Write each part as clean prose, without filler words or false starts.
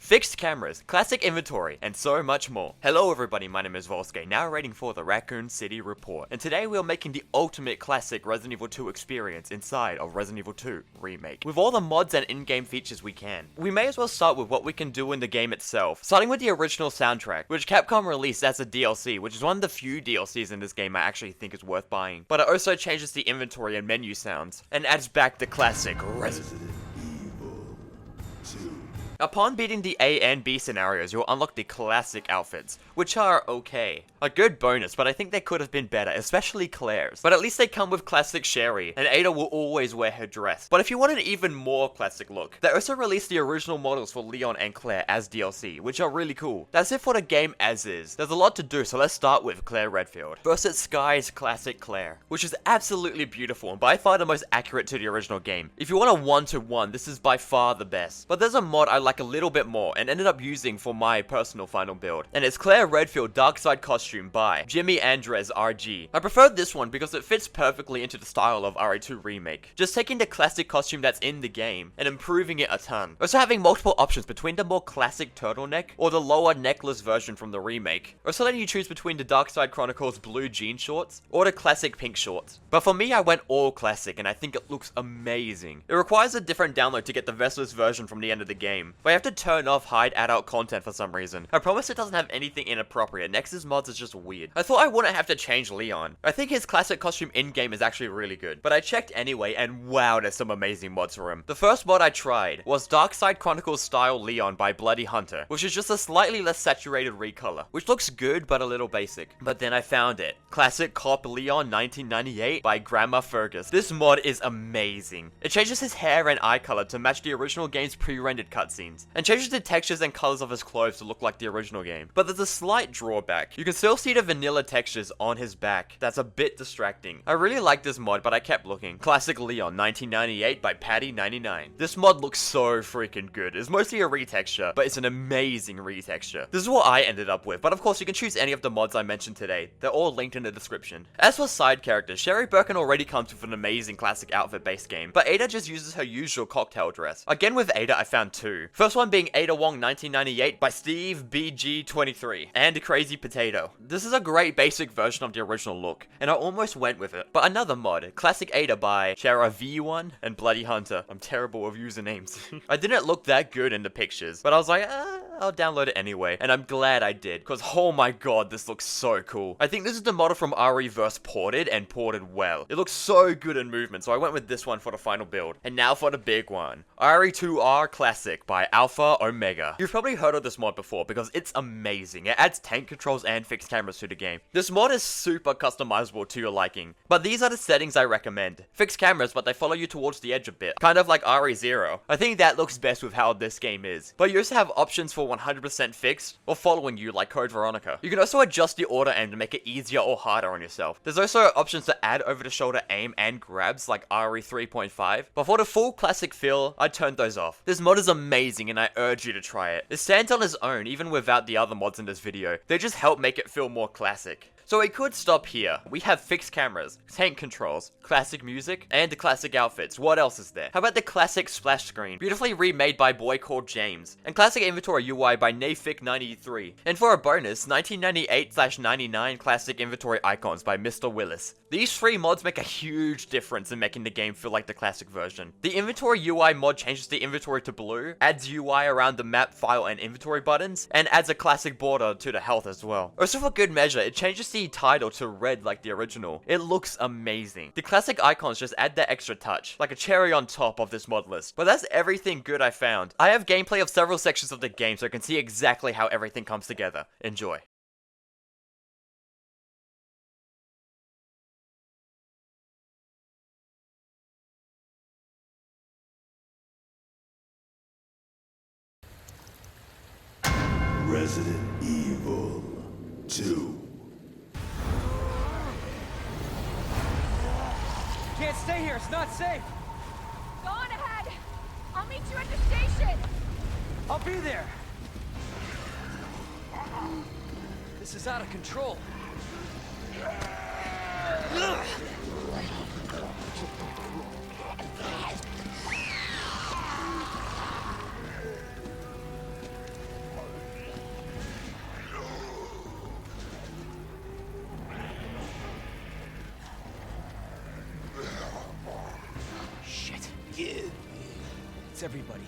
fixed cameras, classic inventory, and so much more. Hello everybody, my name is Volske, narrating for the Raccoon City Report, and today we are making the ultimate classic Resident Evil 2 experience inside of Resident Evil 2 Remake, with all the mods and in-game features we can. We may as well start with what we can do in the game itself, starting with the original soundtrack, which Capcom released as a DLC, which is one of the few DLCs in this game I actually think is worth buying. But it also changes the inventory and menu sounds, and adds back the classic Resident Evil 2. Upon beating the A and B scenarios, you'll unlock the classic outfits, which are okay. A good bonus, but I think they could have been better, especially Claire's. But at least they come with classic Sherry, and Ada will always wear her dress. But if you want an even more classic look, they also released the original models for Leon and Claire as DLC, which are really cool. That's it for the game as is. There's a lot to do, so let's start with Claire Redfield versus Sky's classic Claire, which is absolutely beautiful and by far the most accurate to the original game. If you want a one-to-one, this is by far the best. But there's a mod I like a little bit more and ended up using for my personal final build, and it's Claire Redfield Darkside costume by Jimmy Andres RG. I preferred this one because it fits perfectly into the style of RE2 Remake, just taking the classic costume that's in the game and improving it a ton. Also having multiple options between the more classic turtleneck or the lower necklace version from the remake. Also letting you choose between the Darkside Chronicles blue jean shorts or the classic pink shorts. But for me, I went all classic and I think it looks amazing. It requires a different download to get the Vessel's version from the end of the game, but you have to turn off hide adult content for some reason. I promise it doesn't have anything inappropriate. Nexus mods is just weird. I thought I wouldn't have to change Leon. I think his classic costume in-game is actually really good, but I checked anyway and wow, there's some amazing mods for him. The first mod I tried was Darkside Chronicles style Leon by Bloody Hunter, which is just a slightly less saturated recolor, which looks good but a little basic. But then I found it. Classic Cop Leon 1998 by Grandma Fergus. This mod is amazing. It changes his hair and eye color to match the original game's pre-rendered cutscenes, and changes the textures and colors of his clothes to look like the original game. But there's a slight drawback. You can still see the vanilla textures on his back. That's a bit distracting. I really like this mod, but I kept looking. Classic Leon 1998 by Patty99. This mod looks so freaking good. It's mostly a retexture, but it's an amazing retexture. This is what I ended up with, but of course you can choose any of the mods I mentioned today. They're all linked in the description. As for side characters, Sherry Birkin already comes with an amazing classic outfit based game, but Ada just uses her usual cocktail dress. Again with Ada, I found two. First one being Ada Wong 1998 by Steve BG23 and Crazy Potato. This is a great basic version of the original look, and I almost went with it. But another mod, Classic Ada by Chara V1 and Bloody Hunter. I'm terrible with usernames. I didn't look that good in the pictures, but I was like, I'll download it anyway, and I'm glad I did, because oh my god, this looks so cool. I think this is the model from RE-verse ported, and ported well. It looks so good in movement, so I went with this one for the final build. And now for the big one, RE2R Classic by Alpha Omega. You've probably heard of this mod before, because it's amazing. It adds tank controls and fixed cameras to the game. This mod is super customizable to your liking, but these are the settings I recommend. Fixed cameras, but they follow you towards the edge a bit, kind of like RE0. I think that looks best with how this game is. But you also have options for 100% fixed, or following you like Code Veronica. You can also adjust the auto aim to make it easier or harder on yourself. There's also options to add over-the-shoulder aim and grabs like RE3.5, but for the full classic feel, I turned those off. This mod is amazing and I urge you to try it. It stands on its own even without the other mods in this video. They just help make it feel more classic. So we could stop here. We have fixed cameras, tank controls, classic music, and the classic outfits. What else is there? How about the classic splash screen, beautifully remade by Boy Called James, and classic inventory UI by Nayfic93. And for a bonus, 1998/99 classic inventory icons by Mr. Willis. These three mods make a huge difference in making the game feel like the classic version. The inventory UI mod changes the inventory to blue, adds UI around the map, file, and inventory buttons, and adds a classic border to the health as well. Also for good measure, it changes the title to red like the original. It looks amazing. The classic icons just add that extra touch, like a cherry on top of this mod list. But that's everything good I found. I have gameplay of several sections of the game so you can see exactly how everything comes together. Enjoy. Resident Evil 2. Can't stay here, it's not safe! Go on ahead! I'll meet you at the station! I'll be there! This is out of control. everybody.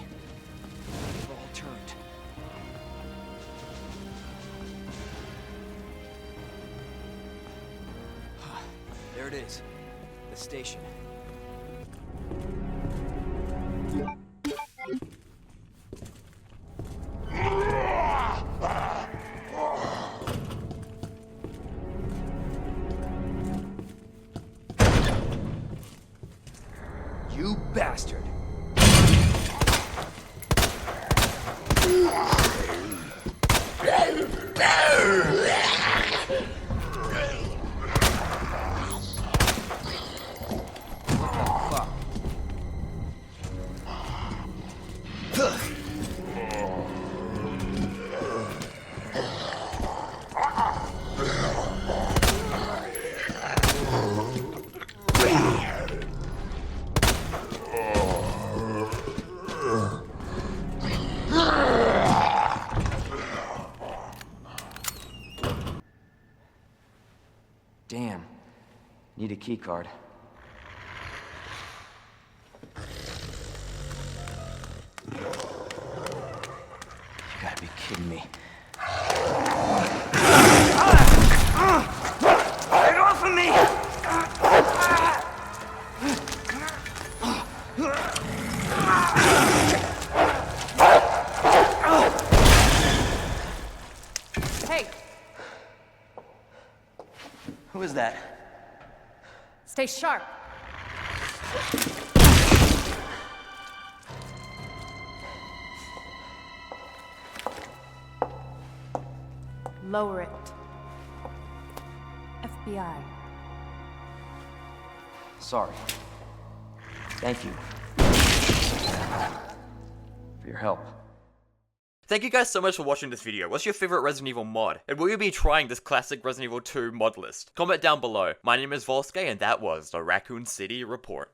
They've all turned. There it is. The station. You bastard! Fuck. Damn. Need a key card. You gotta be kidding me. Get off of me! Hey, Who is that? stay sharp. Lower it. FBI. Sorry. Thank you. For your help. Thank you guys so much for watching this video. What's your favorite Resident Evil mod? And will you be trying this classic Resident Evil 2 mod list? Comment down below. My name is Volske and that was the Raccoon City Report.